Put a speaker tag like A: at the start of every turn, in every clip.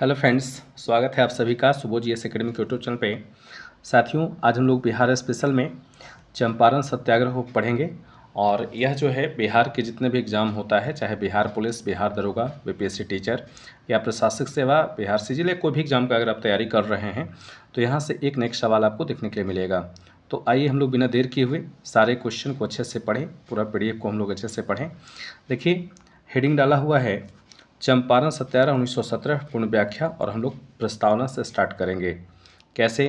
A: Hello friends, स्वागत है आप सभी का सुबोध जी एस एकेडमी के यूट्यूब चैनल पे। साथियों, आज हम लोग बिहार स्पेशल में चंपारण सत्याग्रह को पढ़ेंगे। और यह जो है बिहार के जितने भी एग्ज़ाम होता है, चाहे बिहार पुलिस, बिहार दरोगा, बीपीएससी टीचर या प्रशासनिक सेवा, बिहार सिजिल या कोई भी एग्ज़ाम का अगर आप तैयारी कर रहे हैं तो यहाँ से एक नेक्स्ट सवाल आपको देखने के लिए मिलेगा। तो आइए हम लोग बिना देर किए हुए सारे क्वेश्चन को अच्छे से पढ़ें, पूरा पीडीएफ को हम लोग अच्छे से पढ़ें। देखिए, हेडिंग डाला हुआ है चंपारण सत्याग्रह 1917 पूर्ण व्याख्या, और हम लोग प्रस्तावना से स्टार्ट करेंगे। कैसे,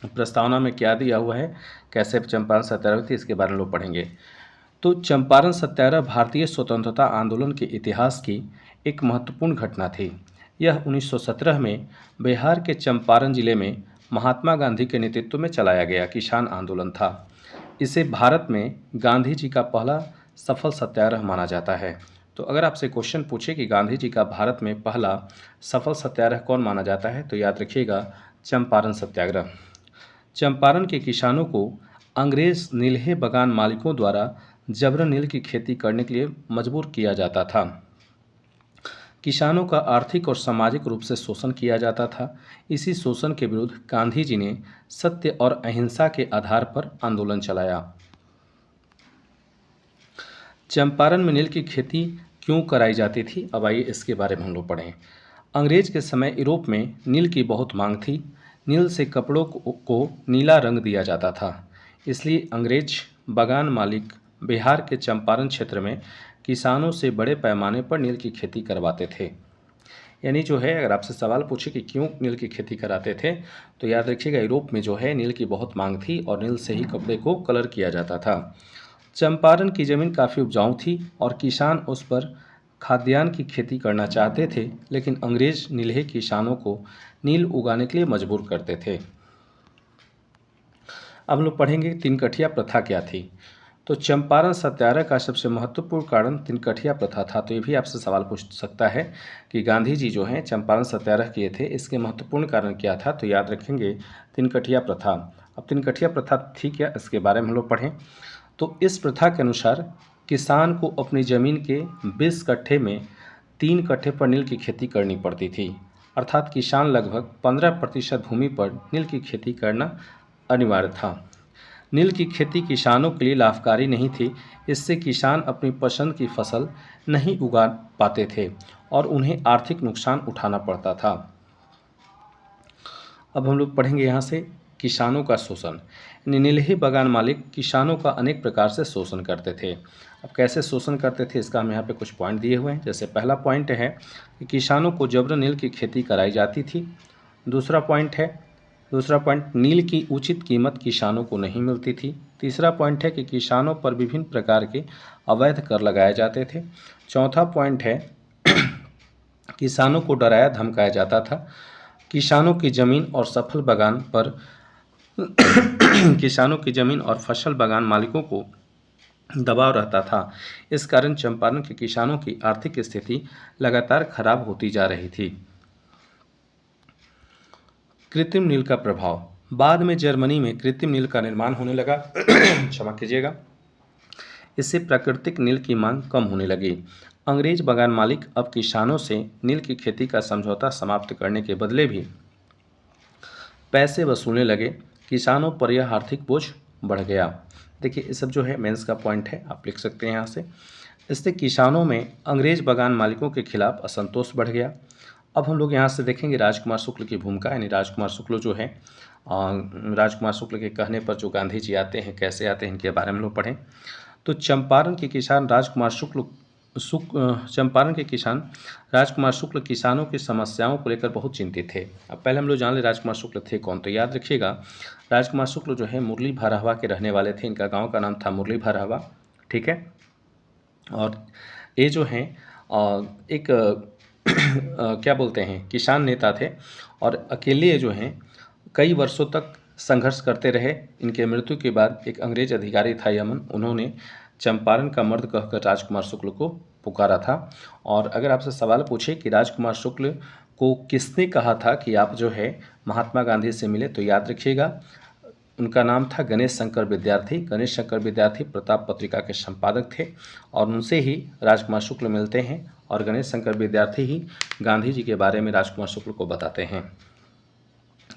A: प्रस्तावना में क्या दिया हुआ है, कैसे चंपारण सत्याग्रह थी, इसके बारे में लोग पढ़ेंगे। तो चंपारण सत्याग्रह भारतीय स्वतंत्रता आंदोलन के इतिहास की एक महत्वपूर्ण घटना थी। यह 1917 में बिहार के चंपारण जिले में महात्मा गांधी के नेतृत्व में चलाया गया किसान आंदोलन था। इसे भारत में गांधी जी का पहला सफल सत्याग्रह माना जाता है। तो अगर आपसे क्वेश्चन पूछे कि गांधी जी का भारत में पहला सफल सत्याग्रह कौन माना जाता है, तो याद रखिएगा चंपारण सत्याग्रह। चंपारण के किसानों को अंग्रेज नील्हे बगान मालिकों द्वारा जबरन नील की खेती करने के लिए मजबूर किया जाता था। किसानों का आर्थिक और सामाजिक रूप से शोषण किया जाता था। इसी शोषण के विरुद्ध गांधी जी ने सत्य और अहिंसा के आधार पर आंदोलन चलाया। चंपारण में नील की खेती क्यों कराई जाती थी, अब आइए इसके बारे में हम लोग पढ़ें। अंग्रेज के समय यूरोप में नील की बहुत मांग थी। नील से कपड़ों को नीला रंग दिया जाता था। इसलिए अंग्रेज बगान मालिक बिहार के चंपारण क्षेत्र में किसानों से बड़े पैमाने पर नील की खेती करवाते थे। यानी जो है, अगर आपसे सवाल पूछे कि क्यों नील की खेती कराते थे, तो याद रखिएगा यूरोप में जो है नील की बहुत मांग थी और नील से ही कपड़े को कलर किया जाता था। चंपारण की ज़मीन काफ़ी उपजाऊ थी और किसान उस पर खाद्यान्न की खेती करना चाहते थे, लेकिन अंग्रेज नील्हे किसानों को नील उगाने के लिए मजबूर करते थे। अब लोग पढ़ेंगे तिनकठिया प्रथा क्या थी। तो चंपारण सत्याग्रह का सबसे महत्वपूर्ण कारण तिनकठिया प्रथा था। तो ये भी आपसे सवाल पूछ सकता है कि गांधी जी जो हैं चंपारण सत्याग्रह किए थे, इसके महत्वपूर्ण कारण क्या था, तो याद रखेंगे तिनकठिया प्रथा। अब तिनकठिया प्रथा थी क्या, इसके बारे में हम लोग पढ़ें। तो इस प्रथा के अनुसार किसान को अपनी ज़मीन के 20 कट्ठे में 3 कट्ठे पर नील की खेती करनी पड़ती थी। अर्थात किसान लगभग 15% भूमि पर नील की खेती करना अनिवार्य था। नील की खेती किसानों के लिए लाभकारी नहीं थी। इससे किसान अपनी पसंद की फसल नहीं उगा पाते थे और उन्हें आर्थिक नुकसान उठाना पड़ता था। अब हम लोग पढ़ेंगे यहाँ से किसानों का शोषण। नील्हे बगान मालिक किसानों का अनेक प्रकार से शोषण करते थे। अब कैसे शोषण करते थे, इसका हम यहाँ पे कुछ पॉइंट दिए हुए हैं। जैसे पहला पॉइंट है कि किसानों को जबरन नील की खेती कराई जाती थी। दूसरा पॉइंट नील की उचित कीमत किसानों को नहीं मिलती थी। तीसरा पॉइंट है कि किसानों पर विभिन्न प्रकार के अवैध कर लगाए जाते थे। चौथा पॉइंट है किसानों को डराया धमकाया जाता था। किसानों की ज़मीन और सफल बगान पर किसानों की ज़मीन और फसल बगान मालिकों को दबाव रहता था। इस कारण चंपारण के किसानों की आर्थिक स्थिति लगातार खराब होती जा रही थी। कृत्रिम नील का प्रभाव। बाद में जर्मनी में कृत्रिम नील का निर्माण होने लगा। क्षमा कीजिएगा। इससे प्राकृतिक नील की मांग कम होने लगी। अंग्रेज बगान मालिक अब किसानों से नील की खेती का समझौता समाप्त करने के बदले भी पैसे वसूलने लगे। किसानों पर यह आर्थिक बोझ बढ़ गया। देखिए, ये सब जो है मेंस का पॉइंट है, आप लिख सकते हैं यहाँ से। इससे किसानों में अंग्रेज बगान मालिकों के खिलाफ असंतोष बढ़ गया। अब हम लोग यहाँ से देखेंगे राजकुमार शुक्ल की भूमिका। यानी राजकुमार शुक्ल जो है, राजकुमार शुक्ल के कहने पर जो गांधी जी आते हैं, कैसे आते हैं, इनके बारे में लोग पढ़ें। तो चंपारण के किसान राजकुमार शुक्ल किसानों की समस्याओं को लेकर बहुत चिंतित थे। अब पहले हम लोग जान ले राजकुमार शुक्ल थे कौन। तो याद रखिएगा, राजकुमार शुक्ल जो है मुरली भराहवा के रहने वाले थे। इनका गांव का नाम था मुरली भराहवा, ठीक है। और ये जो हैं एक क्या बोलते हैं, किसान नेता थे और अकेले ये जो हैं कई वर्षों तक संघर्ष करते रहे। इनके मृत्यु के बाद एक अंग्रेज अधिकारी था यमन, उन्होंने चंपारण का मर्द कहकर राजकुमार शुक्ल को पुकारा था। और अगर आपसे सवाल पूछे कि राजकुमार शुक्ल को किसने कहा था कि आप जो है महात्मा गांधी से मिले, तो याद रखिएगा उनका नाम था गणेश शंकर विद्यार्थी। गणेश शंकर विद्यार्थी प्रताप पत्रिका के संपादक थे और उनसे ही राजकुमार शुक्ल मिलते हैं और गणेश शंकर विद्यार्थी ही गांधी जी के बारे में राजकुमार शुक्ल को बताते हैं।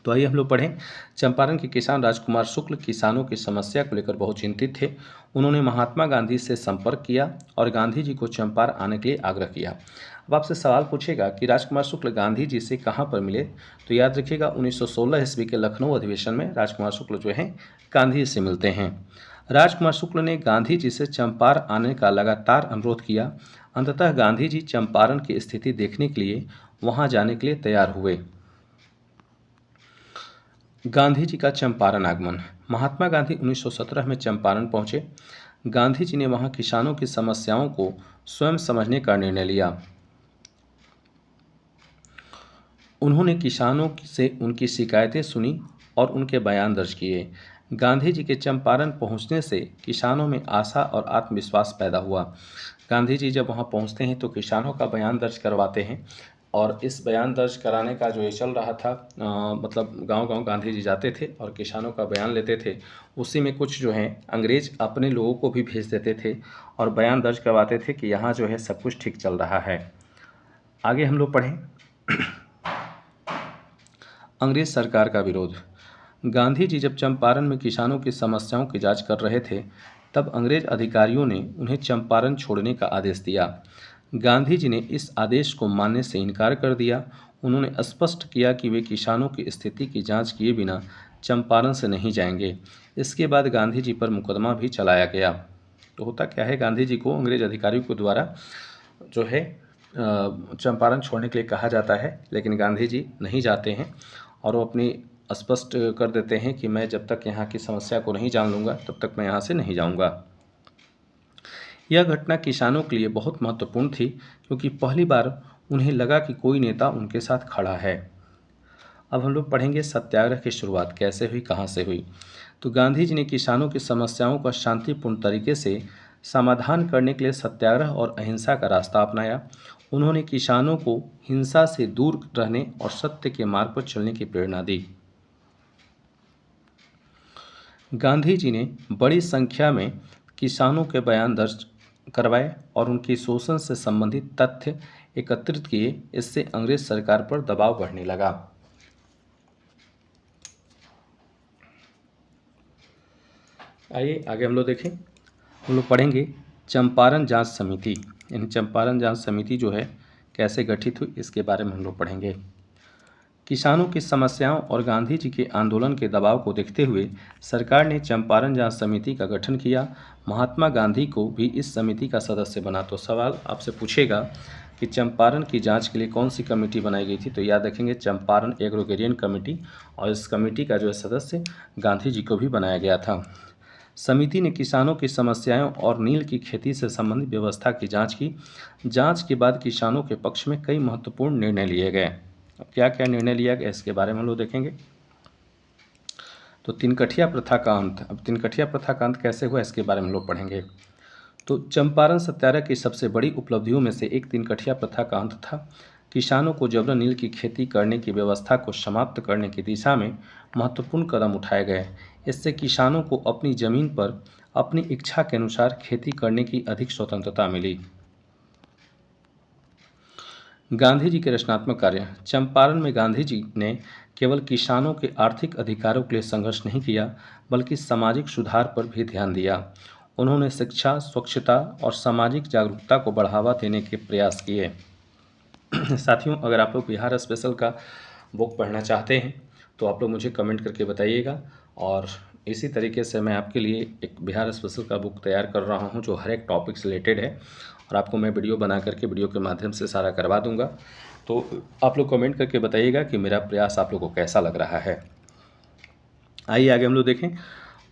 A: तो आइए हम लोग पढ़ें। चंपारण के किसान राजकुमार शुक्ल किसानों की समस्या को लेकर बहुत चिंतित थे। उन्होंने महात्मा गांधी से संपर्क किया और गांधी जी को चंपारण आने के लिए आग्रह किया। अब आपसे सवाल पूछेगा कि राजकुमार शुक्ल गांधी जी से कहाँ पर मिले, तो याद रखिएगा 1916 ईस्वी के लखनऊ अधिवेशन में राजकुमार शुक्ल जो हैं गांधी जी से मिलते हैं। राजकुमार शुक्ल ने गांधी जी से चंपारण आने का लगातार अनुरोध किया। अंततः गांधी जी चंपारण की स्थिति देखने के लिए वहां जाने के लिए तैयार हुए। गांधी जी का चंपारण आगमन। महात्मा गांधी 1917 में चंपारण पहुंचे। गांधी जी ने वहां किसानों की समस्याओं को स्वयं समझने का निर्णय लिया। उन्होंने किसानों से उनकी शिकायतें सुनी और उनके बयान दर्ज किए। गांधी जी के चंपारण पहुंचने से किसानों में आशा और आत्मविश्वास पैदा हुआ। गांधी जी जब वहां पहुंचते हैं तो किसानों का बयान दर्ज करवाते हैं और इस बयान दर्ज कराने का जो ये चल रहा था, मतलब गांव-गांव गांधी जी जाते थे और किसानों का बयान लेते थे। उसी में कुछ जो है अंग्रेज अपने लोगों को भी भेज देते थे और बयान दर्ज करवाते थे कि यहाँ जो है सब कुछ ठीक चल रहा है। आगे हम लोग पढ़ें। अंग्रेज सरकार का विरोध। गांधी जी जब चंपारण में किसानों की समस्याओं की जांच कर रहे थे, तब अंग्रेज अधिकारियों ने उन्हें चंपारण छोड़ने का आदेश दिया। गांधी जी ने इस आदेश को मानने से इनकार कर दिया। उन्होंने स्पष्ट किया कि वे किसानों की स्थिति की जांच किए बिना चंपारण से नहीं जाएंगे। इसके बाद गांधी जी पर मुकदमा भी चलाया गया। तो होता क्या है, गांधी जी को अंग्रेज अधिकारियों के द्वारा जो है चंपारण छोड़ने के लिए कहा जाता है, लेकिन गांधी जी नहीं जाते हैं और वो अपनी स्पष्ट कर देते हैं कि मैं जब तक यहाँ की समस्या को नहीं जान लूँगा तब तक मैं यहाँ से नहीं जाऊँगा। यह घटना किसानों के लिए बहुत महत्वपूर्ण थी, क्योंकि पहली बार उन्हें लगा कि कोई नेता उनके साथ खड़ा है। अब हम लोग पढ़ेंगे सत्याग्रह की शुरुआत कैसे हुई, कहाँ से हुई। तो गांधी जी ने किसानों की समस्याओं का शांतिपूर्ण तरीके से समाधान करने के लिए सत्याग्रह और अहिंसा का रास्ता अपनाया। उन्होंने किसानों को हिंसा से दूर रहने और सत्य के मार्ग पर चलने की प्रेरणा दी। गांधी जी ने बड़ी संख्या में किसानों के बयान दर्ज करवाए और उनकी शोषण से संबंधित तथ्य एकत्रित किए। इससे अंग्रेज सरकार पर दबाव बढ़ने लगा। आइए आगे हम लोग देखें। हम लोग पढ़ेंगे चंपारण जांच समिति। यानी चंपारण जांच समिति जो है कैसे गठित हुई, इसके बारे में हम लोग पढ़ेंगे। किसानों की समस्याओं और गांधी जी के आंदोलन के दबाव को देखते हुए सरकार ने चंपारण जांच समिति का गठन किया। महात्मा गांधी को भी इस समिति का सदस्य बना। तो सवाल आपसे पूछेगा कि चंपारण की जांच के लिए कौन सी कमेटी बनाई गई थी, तो याद रखेंगे चंपारण एग्रोगेरियन कमेटी, और इस कमेटी का जो है सदस्य गांधी जी को भी बनाया गया था। समिति ने किसानों की समस्याएं और नील की खेती से संबंधित व्यवस्था की जांच की। जांच के बाद किसानों के पक्ष में कई महत्वपूर्ण निर्णय लिए गए। अब क्या क्या निर्णय लिया गया इसके बारे में हम लोग देखेंगे। तो तिनकठिया प्रथा का अंत। अब तिनकठिया प्रथा का अंत कैसे हुआ इसके बारे में हम लोग पढ़ेंगे। तो चंपारण सत्याग्रह की सबसे बड़ी उपलब्धियों में से एक तिनकठिया प्रथा का अंत था। किसानों को जबरन नील की खेती करने की व्यवस्था को समाप्त करने की दिशा में महत्वपूर्ण कदम उठाए गए। इससे किसानों को अपनी जमीन पर अपनी इच्छा के अनुसार खेती करने की अधिक स्वतंत्रता मिली। गांधी जी के रचनात्मक कार्य। चंपारण में गांधी जी ने केवल किसानों के आर्थिक अधिकारों के लिए संघर्ष नहीं किया, बल्कि सामाजिक सुधार पर भी ध्यान दिया। उन्होंने शिक्षा, स्वच्छता और सामाजिक जागरूकता को बढ़ावा देने के प्रयास किए। साथियों, अगर आप लोग बिहार स्पेशल का बुक पढ़ना चाहते हैं तो आप लोग मुझे कमेंट करके बताइएगा, और इसी तरीके से मैं आपके लिए एक बिहार स्पेशल का बुक तैयार कर रहा हूं जो हर एक टॉपिक से रिलेटेड है, और आपको मैं वीडियो बना करके वीडियो के माध्यम से सारा करवा दूंगा। तो आप लोग कमेंट करके बताइएगा कि मेरा प्रयास आप लोगों को कैसा लग रहा है। आइए आगे हम लोग देखें।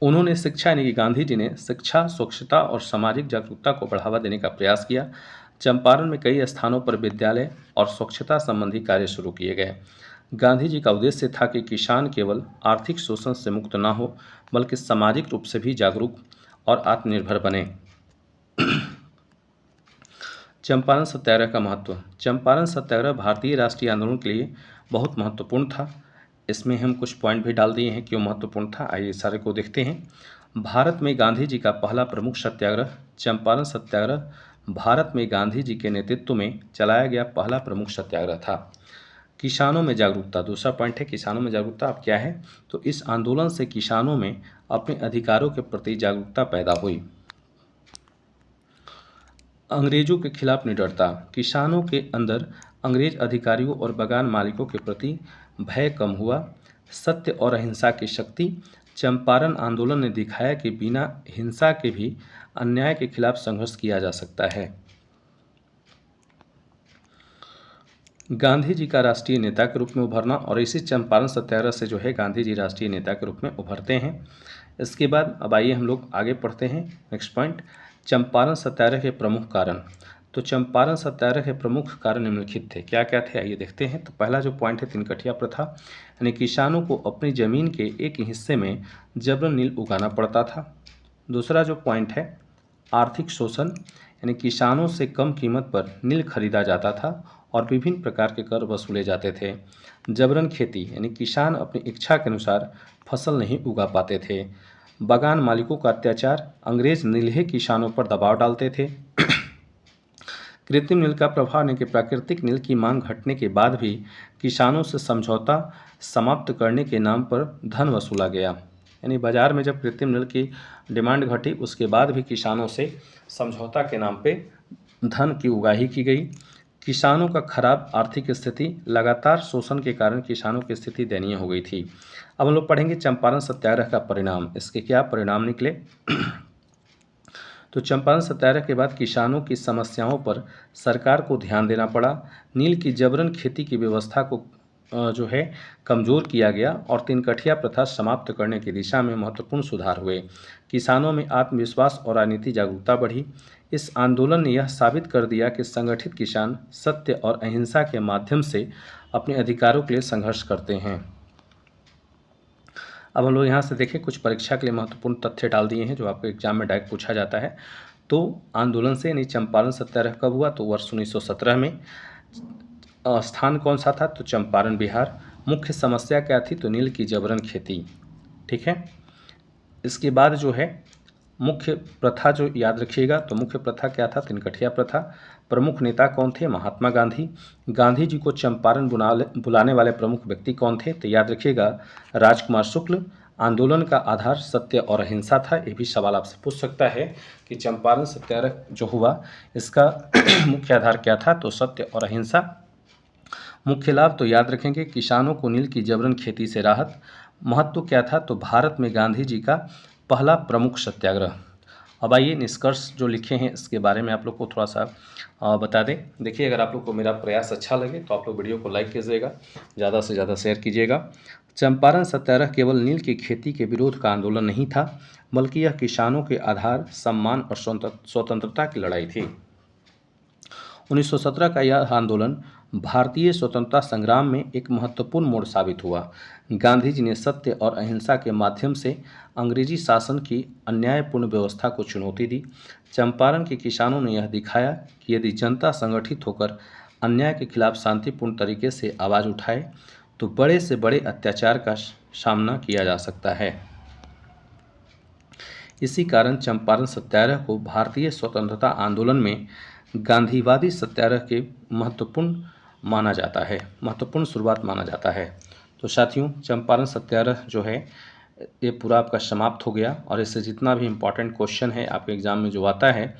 A: उन्होंने शिक्षा यानी कि गांधी जी ने शिक्षा, स्वच्छता और सामाजिक जागरूकता को बढ़ावा देने का प्रयास किया। चंपारण में कई स्थानों पर विद्यालय और स्वच्छता संबंधी कार्य शुरू किए गए। गांधी जी का उद्देश्य था कि किसान केवल आर्थिक शोषण से मुक्त न हो, बल्कि सामाजिक रूप से भी जागरूक और आत्मनिर्भर बने। चंपारण सत्याग्रह का महत्व। चंपारण सत्याग्रह भारतीय राष्ट्रीय आंदोलन के लिए बहुत महत्वपूर्ण था। इसमें हम कुछ पॉइंट भी डाल दिए हैं क्यों महत्वपूर्ण था। आइए सारे को देखते हैं। भारत में गांधी जी का पहला प्रमुख सत्याग्रह चंपारण सत्याग्रह भारत में गांधी जी के नेतृत्व में चलाया गया पहला प्रमुख सत्याग्रह था। किसानों में जागरूकता, दूसरा पॉइंट है किसानों में जागरूकता। अब क्या है, तो इस आंदोलन से किसानों में अपने अधिकारों के प्रति जागरूकता पैदा हुई। अंग्रेजों के खिलाफ निडरता, किसानों के अंदर अंग्रेज अधिकारियों और बागान मालिकों के प्रति भय कम हुआ। सत्य और अहिंसा की शक्ति, चंपारण आंदोलन ने दिखाया कि बिना हिंसा के भी अन्याय के खिलाफ संघर्ष किया जा सकता है। गांधी जी का राष्ट्रीय नेता के रूप में उभरना, और इसी चंपारण सत्याग्रह से जो है गांधी जी राष्ट्रीय नेता के रूप में उभरते हैं। इसके बाद अब आइए हम लोग आगे पढ़ते हैं। नेक्स्ट पॉइंट, चंपारण सत्याग्रह के प्रमुख कारण। तो चंपारण सत्याग्रह के प्रमुख कारण निम्नलिखित थे। क्या क्या थे आइए देखते हैं। तो पहला जो पॉइंट है तिनकठिया प्रथा, यानी किसानों को अपनी ज़मीन के एक हिस्से में जबरन नील उगाना पड़ता था। दूसरा जो पॉइंट है आर्थिक शोषण, यानी किसानों से कम कीमत पर नील खरीदा जाता था और विभिन्न प्रकार के कर वसूले जाते थे। जबरन खेती, यानी किसान अपनी इच्छा के अनुसार फसल नहीं उगा पाते थे। बागान मालिकों का अत्याचार, अंग्रेज नील्हे किसानों पर दबाव डालते थे। कृत्रिम नील का प्रभाव, यानी कि प्राकृतिक नील की मांग घटने के बाद भी किसानों से समझौता समाप्त करने के नाम पर धन वसूला गया। यानी बाजार में जब कृत्रिम नील की डिमांड घटी उसके बाद भी किसानों से समझौता के नाम पे धन की उगाही की गई। किसानों का खराब आर्थिक स्थिति, लगातार शोषण के कारण किसानों की स्थिति दयनीय हो गई थी। अब हम लोग पढ़ेंगे चंपारण सत्याग्रह का परिणाम, इसके क्या परिणाम निकले। तो चंपारण सत्याग्रह के बाद किसानों की समस्याओं पर सरकार को ध्यान देना पड़ा। नील की जबरन खेती की व्यवस्था को जो है कमज़ोर किया गया और तिनकठिया प्रथा समाप्त करने की दिशा में महत्वपूर्ण सुधार हुए। किसानों में आत्मविश्वास और राजनीतिक जागरूकता बढ़ी। इस आंदोलन ने यह साबित कर दिया कि संगठित किसान सत्य और अहिंसा के माध्यम से अपने अधिकारों के लिए संघर्ष करते हैं। अब हम लोग यहाँ से देखें, कुछ परीक्षा के लिए महत्वपूर्ण तथ्य डाल दिए हैं जो आपको एग्जाम में डायरेक्ट पूछा जाता है। तो आंदोलन से यानी चंपारण सत्याग्रह कब हुआ, तो वर्ष 1917 में। स्थान कौन सा था, तो चंपारण बिहार। मुख्य समस्या क्या थी, तो नील की जबरन खेती। ठीक है, इसके बाद जो है मुख्य प्रथा जो याद रखिएगा, तो मुख्य प्रथा क्या था, तिनकठिया प्रथा। प्रमुख नेता कौन थे, महात्मा गांधी। गांधी जी को चंपारण बुलाने वाले प्रमुख व्यक्ति कौन थे, तो याद रखिएगा राजकुमार शुक्ल। आंदोलन का आधार सत्य और अहिंसा था। ये भी सवाल आपसे पूछ सकता है कि चंपारण सत्याग्रह जो हुआ इसका मुख्य आधार क्या था, तो सत्य और अहिंसा। मुख्य लाभ तो याद रखेंगे किसानों को नील की जबरन खेती से राहत। महत्व क्या था, तो भारत में गांधी जी का पहला प्रमुख सत्याग्रह। अब आइए निष्कर्ष जो लिखे हैं इसके बारे में आप लोग को थोड़ा सा बता दें। देखिए, अगर आप लोग को मेरा प्रयास अच्छा लगे तो आप लोग वीडियो को लाइक कीजिएगा, ज़्यादा से ज़्यादा शेयर कीजिएगा। चंपारण सत्याग्रह केवल नील की खेती के विरोध का आंदोलन नहीं था, बल्कि यह किसानों के आधार, सम्मान और स्वतंत्रता की लड़ाई थी। 1917 का यह आंदोलन भारतीय स्वतंत्रता संग्राम में एक महत्वपूर्ण मोड़ साबित हुआ। गांधी जी ने सत्य और अहिंसा के माध्यम से अंग्रेजी शासन की अन्यायपूर्ण व्यवस्था को चुनौती दी। चंपारण के किसानों ने यह दिखाया कि यदि जनता संगठित होकर अन्याय के खिलाफ शांतिपूर्ण तरीके से आवाज़ उठाए तो बड़े से बड़े अत्याचार का सामना किया जा सकता है। इसी कारण चंपारण सत्याग्रह को भारतीय स्वतंत्रता आंदोलन में गांधीवादी सत्याग्रह के महत्वपूर्ण शुरुआत माना जाता है। तो साथियों, चंपारण सत्याग्रह जो है ये पूरा आपका समाप्त हो गया, और इससे जितना भी इम्पॉर्टेंट क्वेश्चन है आपके एग्ज़ाम में जो आता है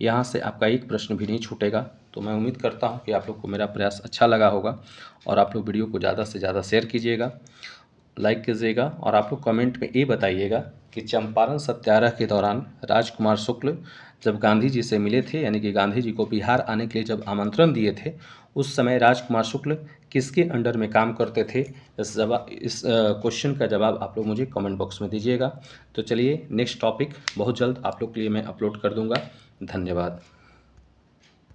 A: यहाँ से आपका एक प्रश्न भी नहीं छूटेगा। तो मैं उम्मीद करता हूँ कि आप लोग को मेरा प्रयास अच्छा लगा होगा, और आप लोग वीडियो को ज़्यादा से ज़्यादा शेयर कीजिएगा, लाइक कीजिएगा, और आप लोग कमेंट में ये बताइएगा कि चंपारण सत्याग्रह के दौरान राजकुमार शुक्ल जब गांधी जी से मिले थे, यानी कि गांधी जी को बिहार आने के लिए जब आमंत्रण दिए थे, उस समय राजकुमार शुक्ल किसके अंडर में काम करते थे। इस क्वेश्चन का जवाब आप लोग मुझे कमेंट बॉक्स में दीजिएगा। तो चलिए, नेक्स्ट टॉपिक बहुत जल्द आप लोग के लिए मैं अपलोड कर दूंगा। धन्यवाद।